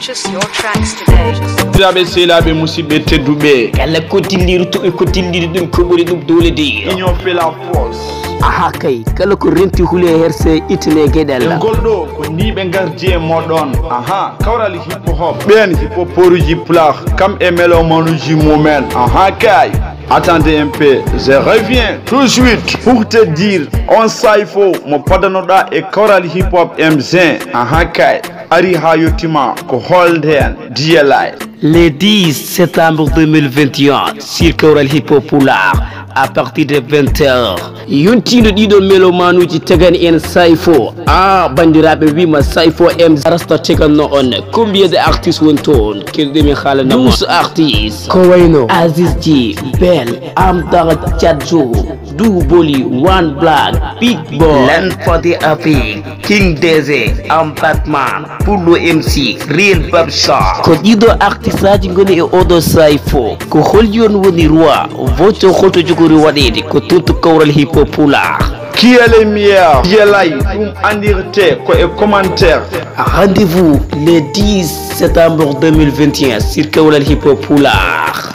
Purchase your tracks today. Labe se labe musibe te dube. Kala kotiliru to kotiliru dum kobori dum dole di. Union fait la force. Aha kay kala ko renti hule herse itne gedel. Goldo ko ni be gardien modon. Aha kawral hip hop. Ben hip hop poruji plach kam emelo monuji moment. Aha kay. Attendez un peu, je reviens tout de suite pour te dire on saifo mo padanoda e kawral hip hop M1. Aha kay. Ari hayotima ko holden DLI. Le 10 septembre 2021 sur Kawral Hip Hop Poulard à partir de 20h. Yuntino dido melomanu ci tegan en saifo. Bandirabe wima saifo M rasta tegan no on. Combien de artistes wonton kel demi xala na 12 artistes. Ko wayno Aziz Ji, Bel, Amdara Tchadjo, Du Boli, One Black, Big Boy, Len Fadi Api, King Deze, Batman, Pulo MC, Real Babsha. Ko dido artiste saji ngoni e odo saifo ko holjon woni roi voto khoto jogori wadede ko tuntu Kawral Hip Hop Poulard. Qui est le meilleur? Yelai, andirte ko e commentaire. Rendez-vous le 10 septembre 2021 sur Kawral Hip Hop Poulard.